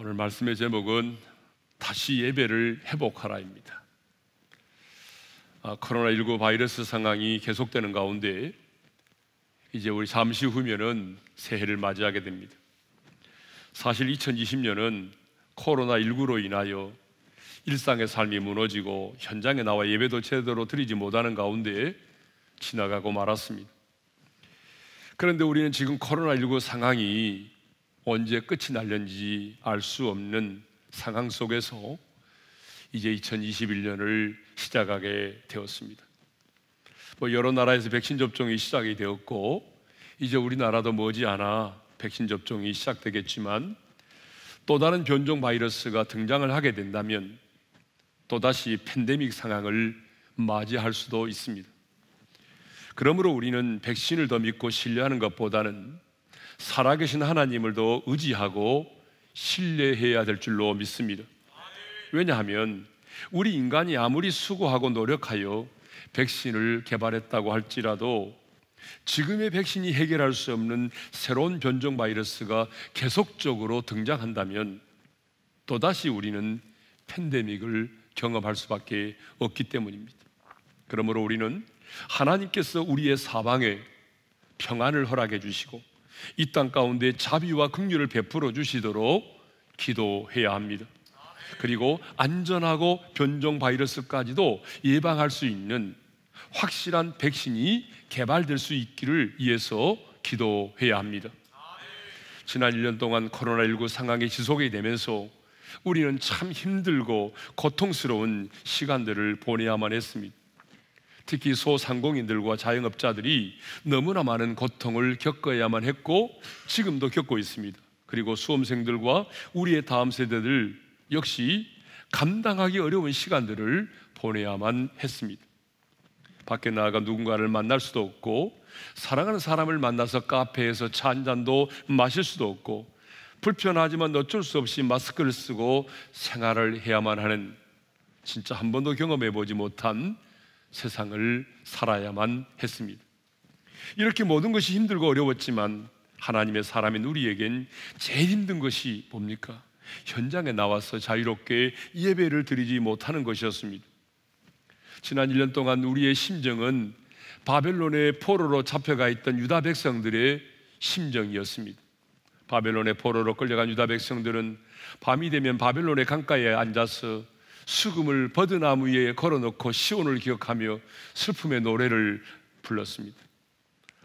오늘 말씀의 제목은 다시 예배를 회복하라입니다. 코로나19 바이러스 상황이 계속되는 가운데 이제 우리 잠시 후면은 새해를 맞이하게 됩니다. 사실 2020년은 코로나19로 인하여 일상의 삶이 무너지고 현장에 나와 예배도 제대로 드리지 못하는 가운데 지나가고 말았습니다. 그런데 우리는 지금 코로나19 상황이 언제 끝이 날는지 알 수 없는 상황 속에서 이제 2021년을 시작하게 되었습니다. 여러 나라에서 백신 접종이 시작이 되었고 이제 우리나라도 머지않아 백신 접종이 시작되겠지만 또 다른 변종 바이러스가 등장을 하게 된다면 또다시 팬데믹 상황을 맞이할 수도 있습니다. 그러므로 우리는 백신을 더 믿고 신뢰하는 것보다는 살아계신 하나님을 더 의지하고 신뢰해야 될 줄로 믿습니다. 왜냐하면 우리 인간이 아무리 수고하고 노력하여 백신을 개발했다고 할지라도 지금의 백신이 해결할 수 없는 새로운 변종 바이러스가 계속적으로 등장한다면 또다시 우리는 팬데믹을 경험할 수밖에 없기 때문입니다. 그러므로 우리는 하나님께서 우리의 사방에 평안을 허락해 주시고 이 땅 가운데 자비와 긍휼을 베풀어 주시도록 기도해야 합니다. 그리고 안전하고 변종 바이러스까지도 예방할 수 있는 확실한 백신이 개발될 수 있기를 위해서 기도해야 합니다. 지난 1년 동안 코로나19 상황이 지속이 되면서 우리는 참 힘들고 고통스러운 시간들을 보내야만 했습니다. 특히 소상공인들과 자영업자들이 너무나 많은 고통을 겪어야만 했고 지금도 겪고 있습니다. 그리고 수험생들과 우리의 다음 세대들 역시 감당하기 어려운 시간들을 보내야만 했습니다. 밖에 나가 누군가를 만날 수도 없고 사랑하는 사람을 만나서 카페에서 차 한 잔도 마실 수도 없고 불편하지만 어쩔 수 없이 마스크를 쓰고 생활을 해야만 하는 진짜 한 번도 경험해보지 못한 세상을 살아야만 했습니다. 이렇게 모든 것이 힘들고 어려웠지만 하나님의 사람인 우리에겐 제일 힘든 것이 뭡니까? 현장에 나와서 자유롭게 예배를 드리지 못하는 것이었습니다. 지난 1년 동안 우리의 심정은 바벨론의 포로로 잡혀가 있던 유다 백성들의 심정이었습니다. 바벨론의 포로로 끌려간 유다 백성들은 밤이 되면 바벨론의 강가에 앉아서 수금을 버드나무 위에 걸어놓고 시온을 기억하며 슬픔의 노래를 불렀습니다.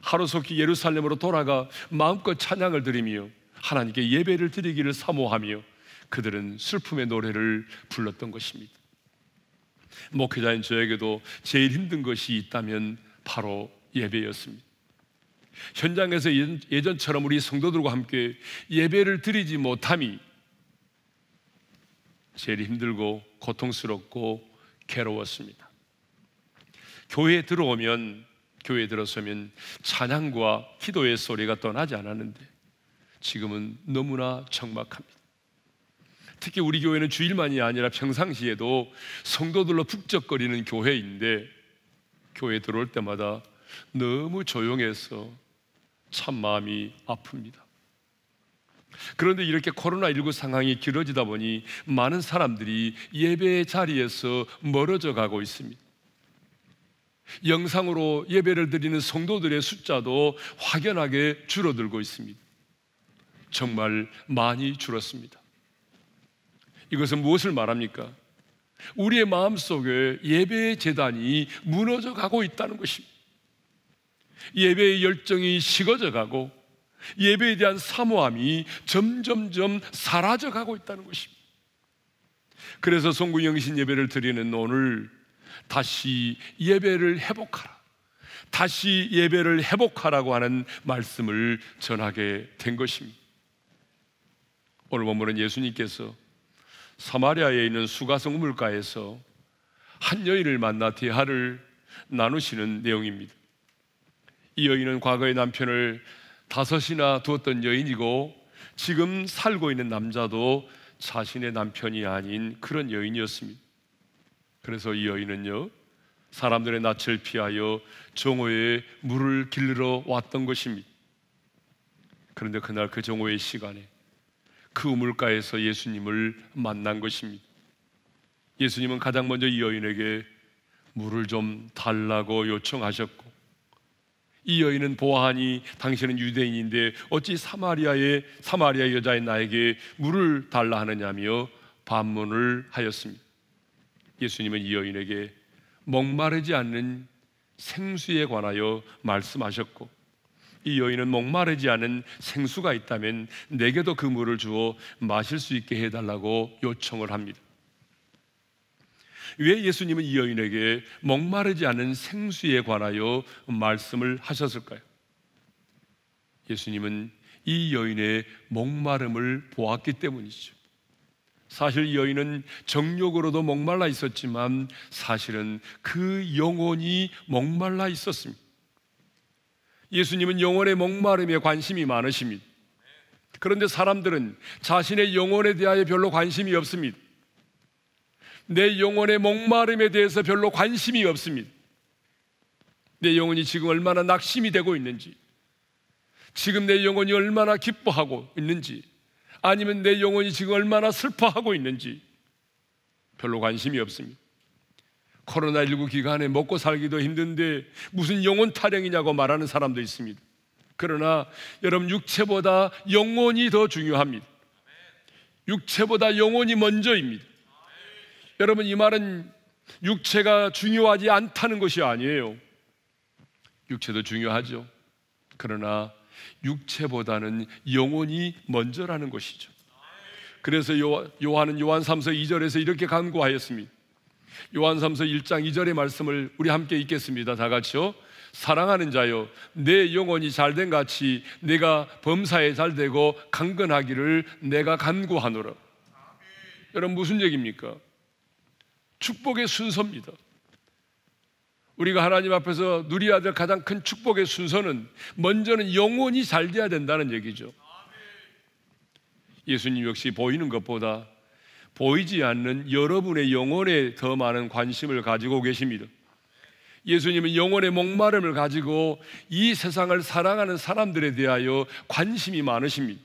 하루속히 예루살렘으로 돌아가 마음껏 찬양을 드리며 하나님께 예배를 드리기를 사모하며 그들은 슬픔의 노래를 불렀던 것입니다. 목회자인 저에게도 제일 힘든 것이 있다면 바로 예배였습니다. 현장에서 예전처럼 우리 성도들과 함께 예배를 드리지 못함이 제일 힘들고 고통스럽고 괴로웠습니다. 교회에 들어서면 찬양과 기도의 소리가 떠나지 않았는데 지금은 너무나 적막합니다. 특히 우리 교회는 주일만이 아니라 평상시에도 성도들로 북적거리는 교회인데 교회에 들어올 때마다 너무 조용해서 참 마음이 아픕니다. 그런데 이렇게 코로나19 상황이 길어지다 보니 많은 사람들이 예배의 자리에서 멀어져 가고 있습니다. 영상으로 예배를 드리는 성도들의 숫자도 확연하게 줄어들고 있습니다. 정말 많이 줄었습니다. 이것은 무엇을 말합니까? 우리의 마음속에 예배의 재단이 무너져 가고 있다는 것입니다. 예배의 열정이 식어져 가고 예배에 대한 사모함이 점점점 사라져 가고 있다는 것입니다. 그래서 송구영신 예배를 드리는 오늘 다시 예배를 회복하라, 다시 예배를 회복하라고 하는 말씀을 전하게 된 것입니다. 오늘 본문은 예수님께서 사마리아에 있는 수가성 우물가에서 한 여인을 만나 대화를 나누시는 내용입니다. 이 여인은 과거의 남편을 5이나 두었던 여인이고 지금 살고 있는 남자도 자신의 남편이 아닌 그런 여인이었습니다. 그래서 이 여인은요, 사람들의 낯을 피하여 정오에 물을 길러 왔던 것입니다. 그런데 그날 그 정오의 시간에 그 우물가에서 예수님을 만난 것입니다. 예수님은 가장 먼저 이 여인에게 물을 좀 달라고 요청하셨고, 이 여인은 보아하니 당신은 유대인인데 어찌 사마리아 여자인 나에게 물을 달라 하느냐며 반문을 하였습니다. 예수님은 이 여인에게 목마르지 않는 생수에 관하여 말씀하셨고, 이 여인은 목마르지 않은 생수가 있다면 내게도 그 물을 주어 마실 수 있게 해달라고 요청을 합니다. 왜 예수님은 이 여인에게 목마르지 않은 생수에 관하여 말씀을 하셨을까요? 예수님은 이 여인의 목마름을 보았기 때문이죠. 사실 이 여인은 정욕으로도 목말라 있었지만 사실은 그 영혼이 목말라 있었습니다. 예수님은 영혼의 목마름에 관심이 많으십니다. 그런데 사람들은 자신의 영혼에 대하여 별로 관심이 없습니다. 내 영혼의 목마름에 대해서 별로 관심이 없습니다. 내 영혼이 지금 얼마나 낙심이 되고 있는지, 지금 내 영혼이 얼마나 기뻐하고 있는지, 아니면 내 영혼이 지금 얼마나 슬퍼하고 있는지 별로 관심이 없습니다. 코로나19 기간에 먹고 살기도 힘든데 무슨 영혼 타령이냐고 말하는 사람도 있습니다. 그러나 여러분, 육체보다 영혼이 더 중요합니다. 육체보다 영혼이 먼저입니다. 여러분, 이 말은 육체가 중요하지 않다는 것이 아니에요. 육체도 중요하죠. 그러나 육체보다는 영혼이 먼저라는 것이죠. 그래서 요한은 요한 3서 2절에서 이렇게 간구하였습니다. 요한 3서 1장 2절의 말씀을 우리 함께 읽겠습니다. 다 같이요. 사랑하는 자여, 내 영혼이 잘된 같이 내가 범사에 잘되고 강건하기를 내가 간구하노라. 여러분, 무슨 얘기입니까? 축복의 순서입니다. 우리가 하나님 앞에서 누려야 될 가장 큰 축복의 순서는 먼저는 영혼이 잘 돼야 된다는 얘기죠. 예수님 역시 보이는 것보다 보이지 않는 여러분의 영혼에 더 많은 관심을 가지고 계십니다. 예수님은 영혼의 목마름을 가지고 이 세상을 사랑하는 사람들에 대하여 관심이 많으십니다.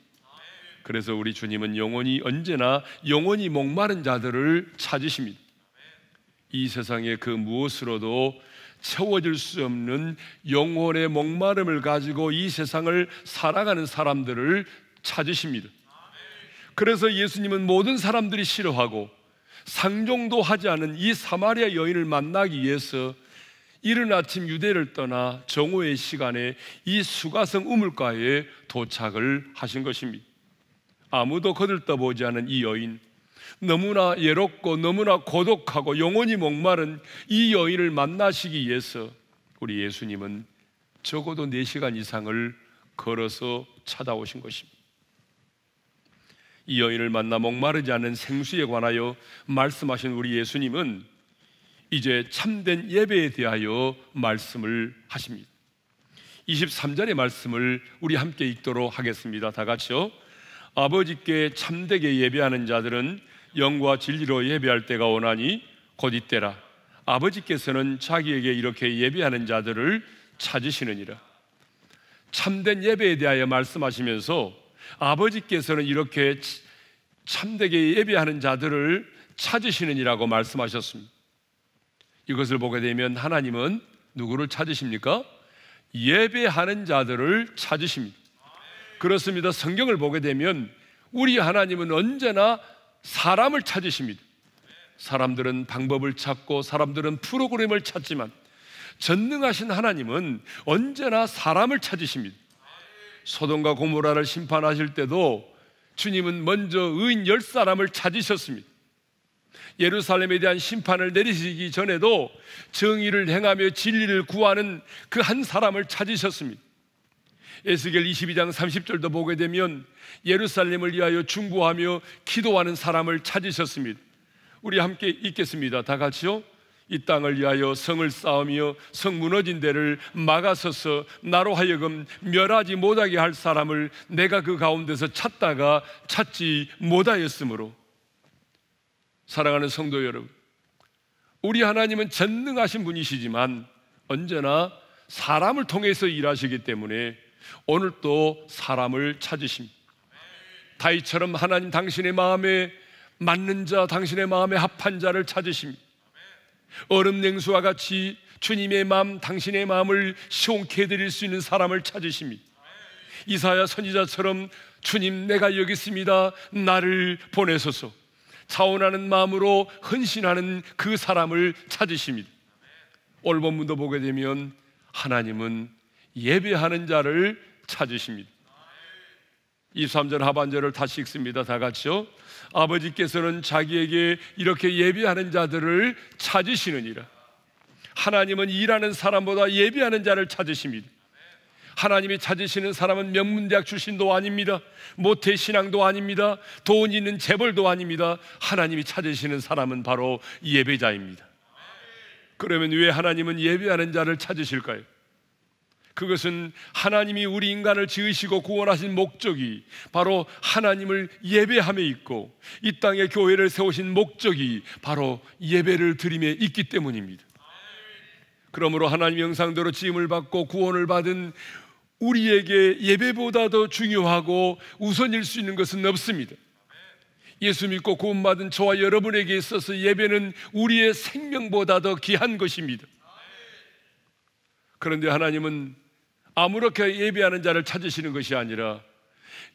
그래서 우리 주님은 언제나 영혼이 목마른 자들을 찾으십니다. 이 세상의 그 무엇으로도 채워질 수 없는 영혼의 목마름을 가지고 이 세상을 살아가는 사람들을 찾으십니다. 그래서 예수님은 모든 사람들이 싫어하고 상종도 하지 않은 이 사마리아 여인을 만나기 위해서 이른 아침 유대를 떠나 정오의 시간에 이 수가성 우물가에 도착을 하신 것입니다. 아무도 거들떠보지 않은 이 여인, 너무나 외롭고 너무나 고독하고 영혼이 목마른 이 여인을 만나시기 위해서 우리 예수님은 적어도 4시간 이상을 걸어서 찾아오신 것입니다. 이 여인을 만나 목마르지 않은 생수에 관하여 말씀하신 우리 예수님은 이제 참된 예배에 대하여 말씀을 하십니다. 23절의 말씀을 우리 함께 읽도록 하겠습니다. 다 같이요. 아버지께 참되게 예배하는 자들은 영과 진리로 예배할 때가 오나니 곧 이때라. 아버지께서는 자기에게 이렇게 예배하는 자들을 찾으시느니라. 참된 예배에 대하여 말씀하시면서 아버지께서는 이렇게 참되게 예배하는 자들을 찾으시느니라고 말씀하셨습니다. 이것을 보게 되면 하나님은 누구를 찾으십니까? 예배하는 자들을 찾으십니다. 그렇습니다. 성경을 보게 되면 우리 하나님은 언제나 사람을 찾으십니다. 사람들은 방법을 찾고 사람들은 프로그램을 찾지만 전능하신 하나님은 언제나 사람을 찾으십니다. 소돔과 고모라를 심판하실 때도 주님은 먼저 의인 10사람을 찾으셨습니다. 예루살렘에 대한 심판을 내리시기 전에도 정의를 행하며 진리를 구하는 그 한 사람을 찾으셨습니다. 에스겔 22장 30절도 보게 되면 예루살렘을 위하여 중보하며 기도하는 사람을 찾으셨습니다. 우리 함께 읽겠습니다. 다 같이요. 이 땅을 위하여 성을 쌓으며 성 무너진 데를 막아서서 나로 하여금 멸하지 못하게 할 사람을 내가 그 가운데서 찾다가 찾지 못하였으므로. 사랑하는 성도 여러분, 우리 하나님은 전능하신 분이시지만 언제나 사람을 통해서 일하시기 때문에 오늘 또 사람을 찾으십니다. 다윗처럼 하나님 당신의 마음에 맞는 자, 당신의 마음에 합한 자를 찾으십니다. 얼음 냉수와 같이 주님의 마음, 당신의 마음을 시원케 해드릴 수 있는 사람을 찾으십니다. 이사야 선지자처럼 주님, 내가 여기 있습니다, 나를 보내소서, 자원하는 마음으로 헌신하는 그 사람을 찾으십니다. 오늘 본문도 보게 되면 하나님은 예배하는 자를 찾으십니다. 23절 하반절을 다시 읽습니다. 다 같이요. 아버지께서는 자기에게 이렇게 예배하는 자들을 찾으시느니라. 하나님은 일하는 사람보다 예배하는 자를 찾으십니다. 하나님이 찾으시는 사람은 명문대학 출신도 아닙니다. 모태신앙도 아닙니다. 돈 있는 재벌도 아닙니다. 하나님이 찾으시는 사람은 바로 예배자입니다. 그러면 왜 하나님은 예배하는 자를 찾으실까요? 그것은 하나님이 우리 인간을 지으시고 구원하신 목적이 바로 하나님을 예배함에 있고, 이 땅에 교회를 세우신 목적이 바로 예배를 드림에 있기 때문입니다. 그러므로 하나님의 형상대로 지음을 받고 구원을 받은 우리에게 예배보다 더 중요하고 우선일 수 있는 것은 없습니다. 예수 믿고 구원받은 저와 여러분에게 있어서 예배는 우리의 생명보다 더 귀한 것입니다. 그런데 하나님은 아무렇게 예배하는 자를 찾으시는 것이 아니라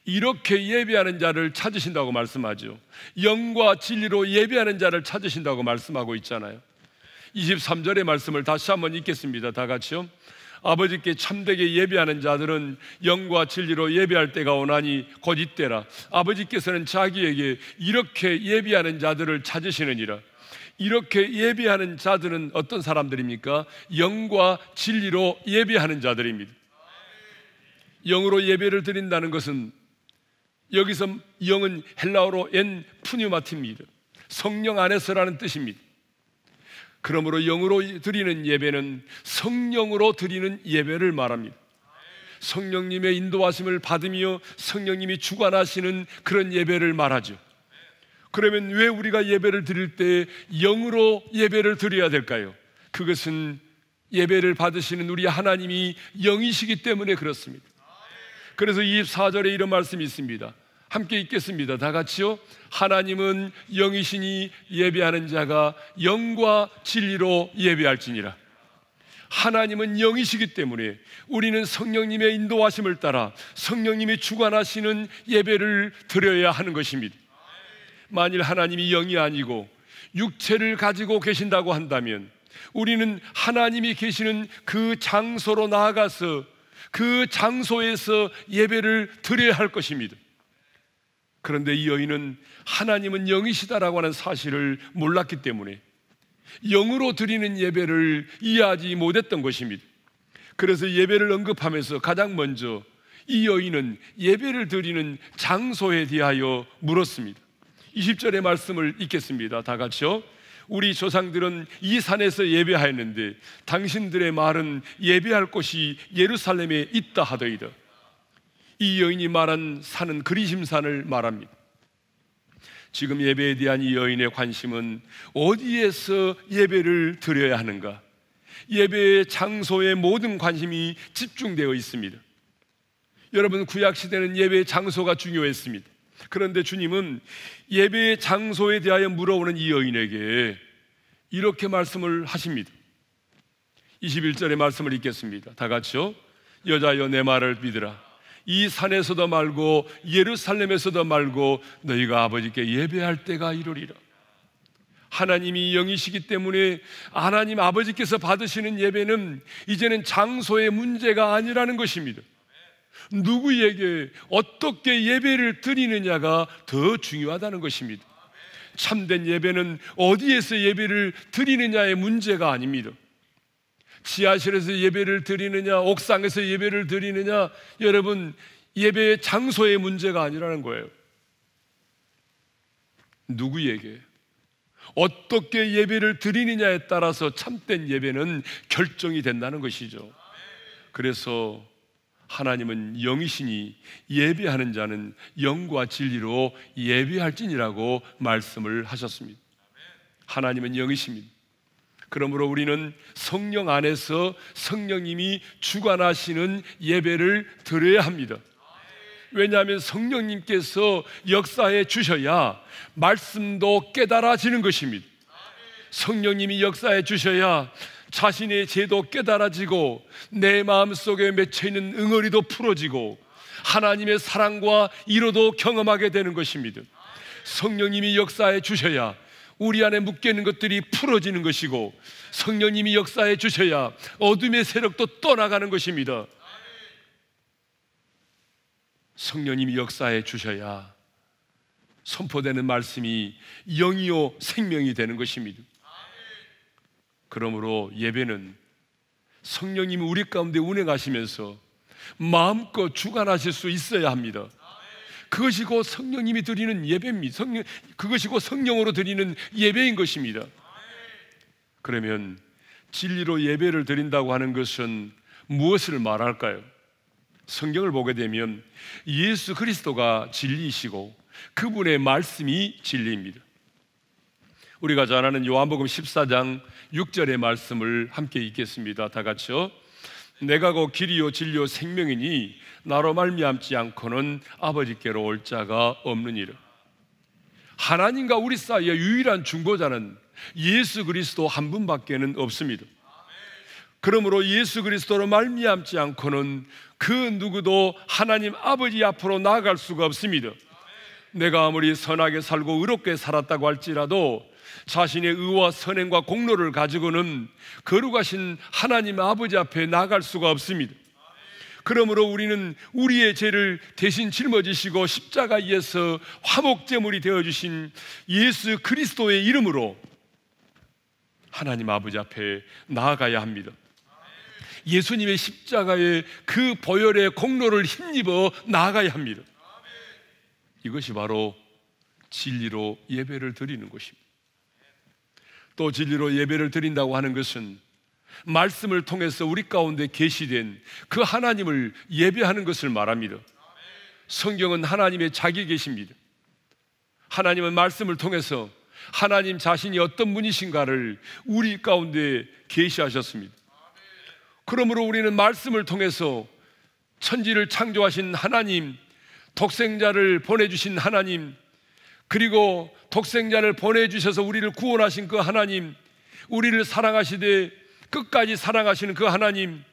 이렇게 예배하는 자를 찾으신다고 말씀하죠. 영과 진리로 예배하는 자를 찾으신다고 말씀하고 있잖아요. 23절의 말씀을 다시 한번 읽겠습니다. 다 같이요. 아버지께 참되게 예배하는 자들은 영과 진리로 예배할 때가 오나니 곧 이때라. 아버지께서는 자기에게 이렇게 예배하는 자들을 찾으시느니라. 이렇게 예배하는 자들은 어떤 사람들입니까? 영과 진리로 예배하는 자들입니다. 영으로 예배를 드린다는 것은, 여기서 영은 헬라어로 엔 푸뉴마티입니다. 성령 안에서라는 뜻입니다. 그러므로 영으로 드리는 예배는 성령으로 드리는 예배를 말합니다. 성령님의 인도하심을 받으며 성령님이 주관하시는 그런 예배를 말하죠. 그러면 왜 우리가 예배를 드릴 때 영으로 예배를 드려야 될까요? 그것은 예배를 받으시는 우리 하나님이 영이시기 때문에 그렇습니다. 그래서 24절에 이런 말씀이 있습니다. 함께 읽겠습니다. 다 같이요. 하나님은 영이시니 예배하는 자가 영과 진리로 예배할지니라. 하나님은 영이시기 때문에 우리는 성령님의 인도하심을 따라 성령님이 주관하시는 예배를 드려야 하는 것입니다. 만일 하나님이 영이 아니고 육체를 가지고 계신다고 한다면 우리는 하나님이 계시는 그 장소로 나아가서 그 장소에서 예배를 드려야 할 것입니다. 그런데 이 여인은 하나님은 영이시다라고 하는 사실을 몰랐기 때문에 영으로 드리는 예배를 이해하지 못했던 것입니다. 그래서 예배를 언급하면서 가장 먼저 이 여인은 예배를 드리는 장소에 대하여 물었습니다. 20절의 말씀을 읽겠습니다. 다 같이요. 우리 조상들은 이 산에서 예배하였는데 당신들의 말은 예배할 곳이 예루살렘에 있다 하더이다. 이 여인이 말한 산은 그리심산을 말합니다. 지금 예배에 대한 이 여인의 관심은 어디에서 예배를 드려야 하는가, 예배의 장소에 모든 관심이 집중되어 있습니다. 여러분, 구약시대는 예배의 장소가 중요했습니다. 그런데 주님은 예배의 장소에 대하여 물어오는 이 여인에게 이렇게 말씀을 하십니다. 21절의 말씀을 읽겠습니다. 다 같이요. 여자여, 내 말을 믿으라. 이 산에서도 말고 예루살렘에서도 말고 너희가 아버지께 예배할 때가 이르리라. 하나님이 영이시기 때문에 하나님 아버지께서 받으시는 예배는 이제는 장소의 문제가 아니라는 것입니다. 누구에게 어떻게 예배를 드리느냐가 더 중요하다는 것입니다. 참된 예배는 어디에서 예배를 드리느냐의 문제가 아닙니다. 지하실에서 예배를 드리느냐, 옥상에서 예배를 드리느냐, 여러분, 예배의 장소의 문제가 아니라는 거예요. 누구에게 어떻게 예배를 드리느냐에 따라서 참된 예배는 결정이 된다는 것이죠. 그래서 하나님은 영이시니 예배하는 자는 영과 진리로 예배할지니라고 말씀을 하셨습니다. 하나님은 영이십니다. 그러므로 우리는 성령 안에서 성령님이 주관하시는 예배를 드려야 합니다. 왜냐하면 성령님께서 역사해 주셔야 말씀도 깨달아지는 것입니다. 성령님이 역사해 주셔야 자신의 죄도 깨달아지고 내 마음속에 맺혀있는 응어리도 풀어지고 하나님의 사랑과 위로도 경험하게 되는 것입니다. 성령님이 역사해 주셔야 우리 안에 묶여있는 것들이 풀어지는 것이고, 성령님이 역사해 주셔야 어둠의 세력도 떠나가는 것입니다. 성령님이 역사해 주셔야 선포되는 말씀이 영이요 생명이 되는 것입니다. 그러므로 예배는 성령님이 우리 가운데 운행하시면서 마음껏 주관하실 수 있어야 합니다. 그것이 곧 성령님이 드리는 예배입니다. 그것이 곧 성령으로 드리는 예배인 것입니다. 그러면 진리로 예배를 드린다고 하는 것은 무엇을 말할까요? 성경을 보게 되면 예수 그리스도가 진리이시고 그분의 말씀이 진리입니다. 우리가 잘 아는 요한복음 14장 6절의 말씀을 함께 읽겠습니다. 다 같이요. 내가 곧 길이요 진리요 생명이니 나로 말미암지 않고는 아버지께로 올 자가 없느니라. 하나님과 우리 사이의 유일한 중보자는 예수 그리스도 한 분밖에는 없습니다. 그러므로 예수 그리스도로 말미암지 않고는 그 누구도 하나님 아버지 앞으로 나아갈 수가 없습니다. 내가 아무리 선하게 살고 의롭게 살았다고 할지라도 자신의 의와 선행과 공로를 가지고는 거룩하신 하나님 아버지 앞에 나아갈 수가 없습니다. 그러므로 우리는 우리의 죄를 대신 짊어지시고 십자가에서 화목제물이 되어주신 예수 그리스도의 이름으로 하나님 아버지 앞에 나아가야 합니다. 예수님의 십자가의 그 보혈의 공로를 힘입어 나아가야 합니다. 이것이 바로 진리로 예배를 드리는 것입니다. 또 진리로 예배를 드린다고 하는 것은 말씀을 통해서 우리 가운데 계시된 그 하나님을 예배하는 것을 말합니다. 성경은 하나님의 자기 계십니다. 하나님은 말씀을 통해서 하나님 자신이 어떤 분이신가를 우리 가운데 계시하셨습니다. 그러므로 우리는 말씀을 통해서 천지를 창조하신 하나님, 독생자를 보내주신 하나님, 그리고 독생자를 보내주셔서 우리를 구원하신 그 하나님, 우리를 사랑하시되 끝까지 사랑하시는 그 하나님,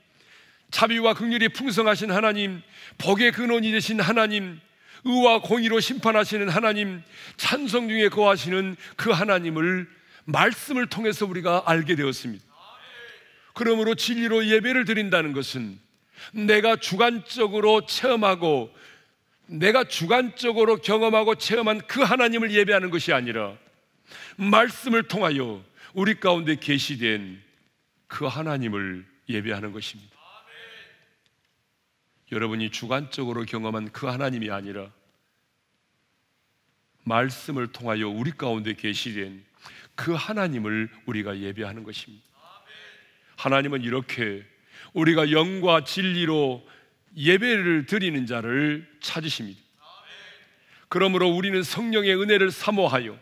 자비와 긍휼이 풍성하신 하나님, 복의 근원이 되신 하나님, 의와 공의로 심판하시는 하나님, 찬송 중에 거하시는 그 하나님을 말씀을 통해서 우리가 알게 되었습니다. 그러므로 진리로 예배를 드린다는 것은 내가 주관적으로 체험하고 내가 주관적으로 경험하고 체험한 그 하나님을 예배하는 것이 아니라 말씀을 통하여 우리 가운데 계시된 그 하나님을 예배하는 것입니다. 여러분이 주관적으로 경험한 그 하나님이 아니라 말씀을 통하여 우리 가운데 계시된 그 하나님을 우리가 예배하는 것입니다. 하나님은 이렇게 우리가 영과 진리로 예배를 드리는 자를 찾으십니다. 그러므로 우리는 성령의 은혜를 사모하여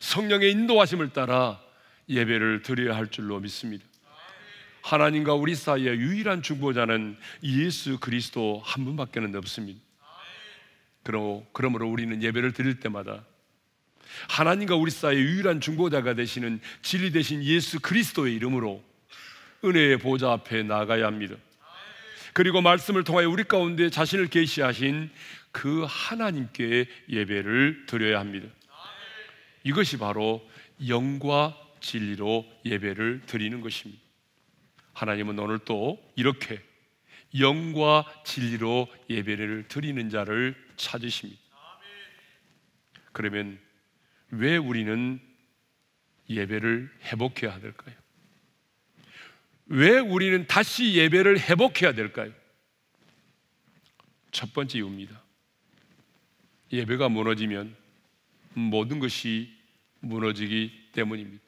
성령의 인도하심을 따라 예배를 드려야 할 줄로 믿습니다. 하나님과 우리 사이의 유일한 중보자는 예수 그리스도 한 분밖에는 없습니다. 그러므로 우리는 예배를 드릴 때마다 하나님과 우리 사이의 유일한 중보자가 되시는 진리 되신 예수 그리스도의 이름으로 은혜의 보좌 앞에 나가야 합니다. 그리고 말씀을 통하여 우리 가운데 자신을 계시하신 그 하나님께 예배를 드려야 합니다. 이것이 바로 영과 진리로 예배를 드리는 것입니다. 하나님은 오늘 또 이렇게 영과 진리로 예배를 드리는 자를 찾으십니다. 그러면 왜 우리는 예배를 회복해야 될까요? 왜 우리는 다시 예배를 회복해야 될까요? 첫 번째 이유입니다. 예배가 무너지면 모든 것이 무너지기 때문입니다.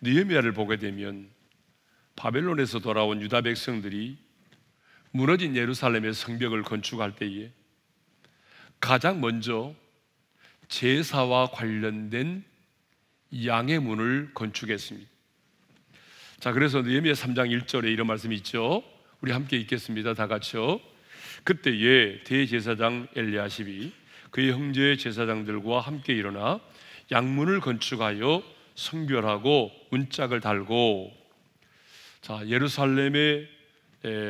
느헤미야를 보게 되면 바벨론에서 돌아온 유다 백성들이 무너진 예루살렘의 성벽을 건축할 때에 가장 먼저 제사와 관련된 양의 문을 건축했습니다. 자, 그래서 느헤미야 3장 1절에 이런 말씀이 있죠. 우리 함께 읽겠습니다. 다 같이요. 그때에 대제사장 엘리야십이 그의 형제 제사장들과 함께 일어나 양문을 건축하여 성결하고 문짝을 달고, 자, 예루살렘의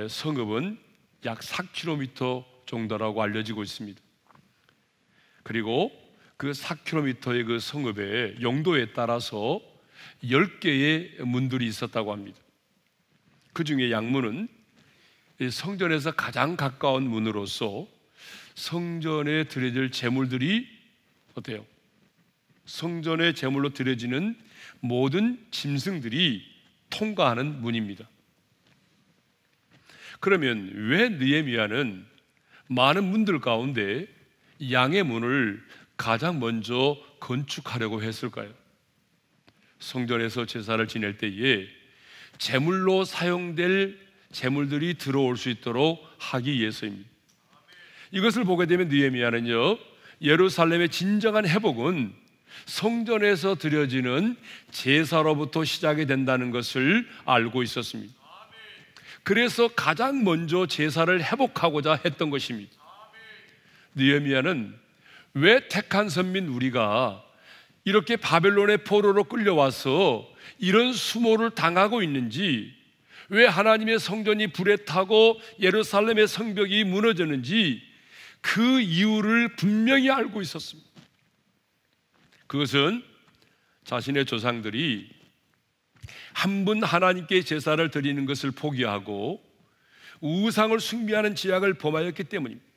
성읍은 약 4km 정도라고 알려지고 있습니다. 그리고 그 4km의 그 성읍의 용도에 따라서 10개의 문들이 있었다고 합니다. 그 중에 양문은 성전에서 가장 가까운 문으로서 성전에 드려질 제물들이 어때요? 성전의 제물로 드려지는 모든 짐승들이 통과하는 문입니다. 그러면 왜 느헤미야는 많은 문들 가운데 양의 문을 가장 먼저 건축하려고 했을까요? 성전에서 제사를 지낼 때에 제물로 사용될 제물들이 들어올 수 있도록 하기 위해서입니다. 이것을 보게 되면 느헤미야는요, 예루살렘의 진정한 회복은 성전에서 드려지는 제사로부터 시작이 된다는 것을 알고 있었습니다. 그래서 가장 먼저 제사를 회복하고자 했던 것입니다. 느헤미야는 왜 택한 선민 우리가 이렇게 바벨론의 포로로 끌려와서 이런 수모를 당하고 있는지, 왜 하나님의 성전이 불에 타고 예루살렘의 성벽이 무너졌는지 그 이유를 분명히 알고 있었습니다. 그것은 자신의 조상들이 한 분 하나님께 제사를 드리는 것을 포기하고 우상을 숭배하는 죄악을 범하였기 때문입니다.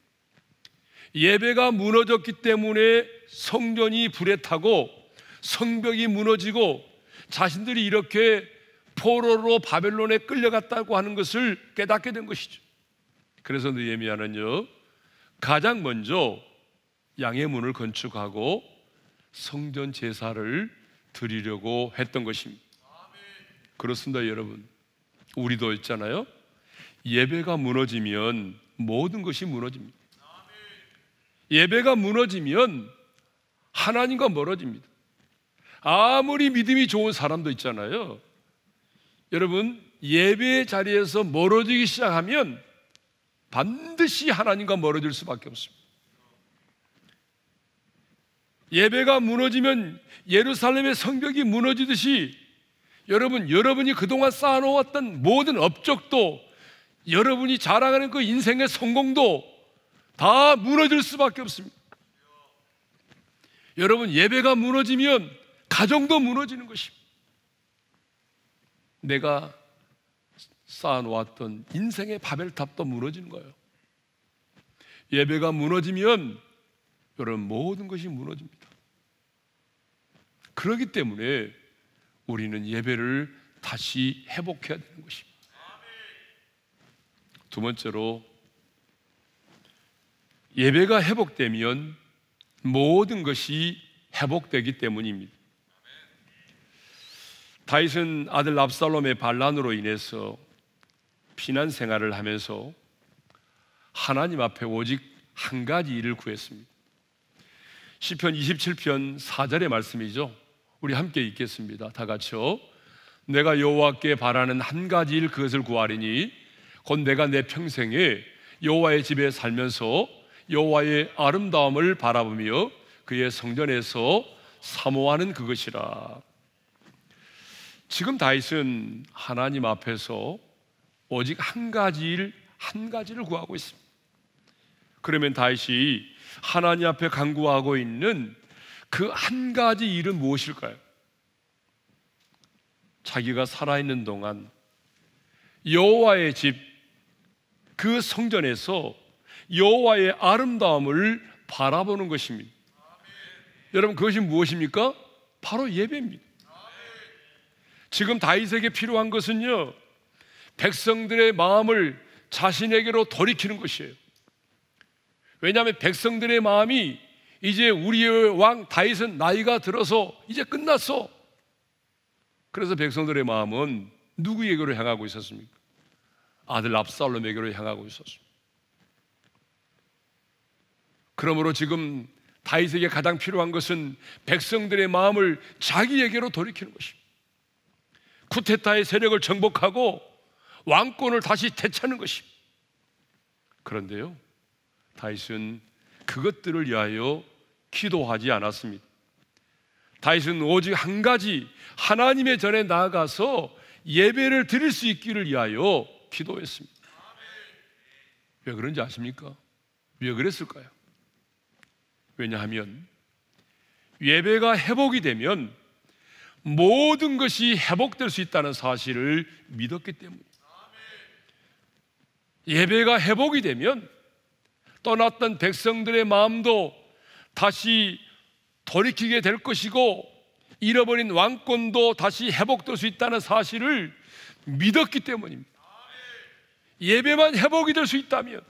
예배가 무너졌기 때문에 성전이 불에 타고 성벽이 무너지고 자신들이 이렇게 포로로 바벨론에 끌려갔다고 하는 것을 깨닫게 된 것이죠. 그래서 느헤미야는요, 가장 먼저 양의 문을 건축하고 성전 제사를 드리려고 했던 것입니다. 그렇습니다, 여러분. 우리도 있잖아요. 예배가 무너지면 모든 것이 무너집니다. 예배가 무너지면 하나님과 멀어집니다. 아무리 믿음이 좋은 사람도 있잖아요. 여러분, 예배의 자리에서 멀어지기 시작하면 반드시 하나님과 멀어질 수밖에 없습니다. 예배가 무너지면 예루살렘의 성벽이 무너지듯이 여러분이 그동안 쌓아놓았던 모든 업적도, 여러분이 자랑하는 그 인생의 성공도 다 무너질 수밖에 없습니다. 여러분, 예배가 무너지면 가정도 무너지는 것입니다. 내가 쌓아놓았던 인생의 바벨탑도 무너지는 거예요. 예배가 무너지면 여러분, 모든 것이 무너집니다. 그렇기 때문에 우리는 예배를 다시 회복해야 되는 것입니다. 두 번째로, 예배가 회복되면 모든 것이 회복되기 때문입니다. 다윗은 아들 압살롬의 반란으로 인해서 피난 생활을 하면서 하나님 앞에 오직 한 가지 일을 구했습니다. 시편 27편 4절의 말씀이죠. 우리 함께 읽겠습니다. 다 같이요. 내가 여호와께 바라는 한 가지 일, 그것을 구하리니 곧 내가 내 평생에 여호와의 집에 살면서 여호와의 아름다움을 바라보며 그의 성전에서 사모하는 그것이라. 지금 다윗은 하나님 앞에서 오직 한 가지를 구하고 있습니다. 그러면 다윗이 하나님 앞에 간구하고 있는 그 한 가지 일은 무엇일까요? 자기가 살아있는 동안 여호와의 집, 그 성전에서 여호와의 아름다움을 바라보는 것입니다. 여러분, 그것이 무엇입니까? 바로 예배입니다. 지금 다윗에게 필요한 것은요, 백성들의 마음을 자신에게로 돌이키는 것이에요. 왜냐하면 백성들의 마음이 이제 우리의 왕 다윗은 나이가 들어서 이제 끝났어. 그래서 백성들의 마음은 누구에게로 향하고 있었습니까? 아들 압살롬에게로 향하고 있었습니다. 그러므로 지금 다윗에게 가장 필요한 것은 백성들의 마음을 자기에게로 돌이키는 것입니다. 쿠데타의 세력을 정복하고 왕권을 다시 되찾는 것입니다. 그런데요, 다윗은 그것들을 위하여 기도하지 않았습니다. 다윗은 오직 한 가지, 하나님의 전에 나아가서 예배를 드릴 수 있기를 위하여 기도했습니다. 왜 그런지 아십니까? 왜 그랬을까요? 왜냐하면 예배가 회복이 되면 모든 것이 회복될 수 있다는 사실을 믿었기 때문입니다. 예배가 회복이 되면 떠났던 백성들의 마음도 다시 돌이키게 될 것이고, 잃어버린 왕권도 다시 회복될 수 있다는 사실을 믿었기 때문입니다. 예배만 회복이 될 수 있다면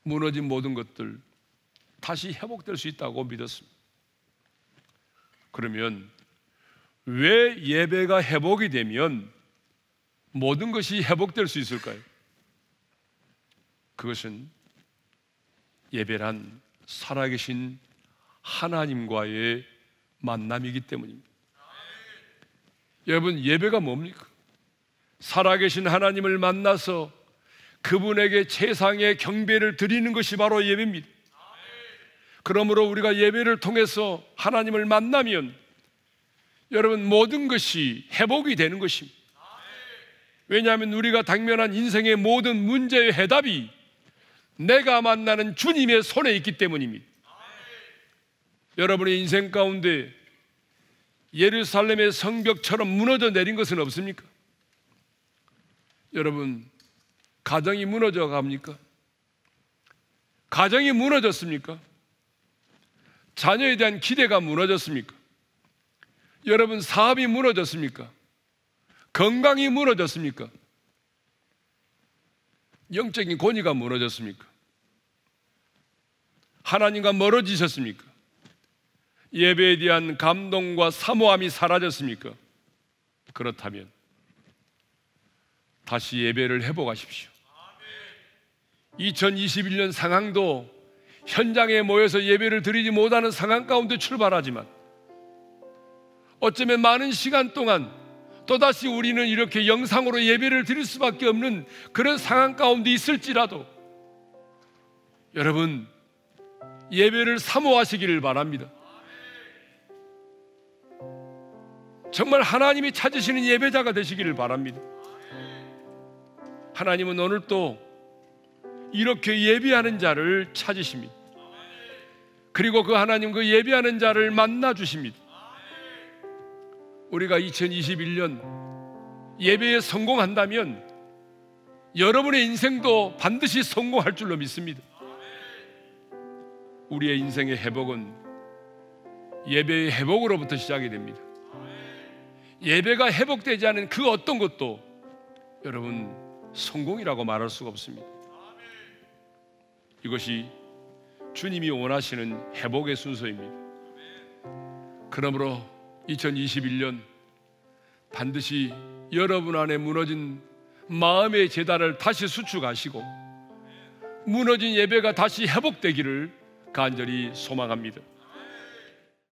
무너진 모든 것들 다시 회복될 수 있다고 믿었습니다. 그러면 왜 예배가 회복이 되면 모든 것이 회복될 수 있을까요? 그것은 예배란 살아계신 하나님과의 만남이기 때문입니다. 여러분, 예배가 뭡니까? 살아계신 하나님을 만나서 그분에게 최상의 경배를 드리는 것이 바로 예배입니다. 그러므로 우리가 예배를 통해서 하나님을 만나면 여러분, 모든 것이 회복이 되는 것입니다. 왜냐하면 우리가 당면한 인생의 모든 문제의 해답이 내가 만나는 주님의 손에 있기 때문입니다. 여러분의 인생 가운데 예루살렘의 성벽처럼 무너져 내린 것은 없습니까? 여러분, 가정이 무너져 갑니까? 가정이 무너졌습니까? 자녀에 대한 기대가 무너졌습니까? 여러분, 사업이 무너졌습니까? 건강이 무너졌습니까? 영적인 권위가 무너졌습니까? 하나님과 멀어지셨습니까? 예배에 대한 감동과 사모함이 사라졌습니까? 그렇다면 다시 예배를 회복하십시오. 2021년 상황도 현장에 모여서 예배를 드리지 못하는 상황 가운데 출발하지만, 어쩌면 많은 시간 동안 또다시 우리는 이렇게 영상으로 예배를 드릴 수밖에 없는 그런 상황 가운데 있을지라도 여러분, 예배를 사모하시기를 바랍니다. 정말 하나님이 찾으시는 예배자가 되시기를 바랍니다. 하나님은 오늘 또 이렇게 예배하는 자를 찾으십니다. 그리고 그 하나님, 그 예배하는 자를 만나 주십니다. 우리가 2021년 예배에 성공한다면 여러분의 인생도 반드시 성공할 줄로 믿습니다. 우리의 인생의 회복은 예배의 회복으로부터 시작이 됩니다. 예배가 회복되지 않은 그 어떤 것도 여러분 성공이라고 말할 수가 없습니다. 이것이 주님이 원하시는 회복의 순서입니다. 그러므로 2021년 반드시 여러분 안에 무너진 마음의 제단을 다시 수축하시고 무너진 예배가 다시 회복되기를 간절히 소망합니다.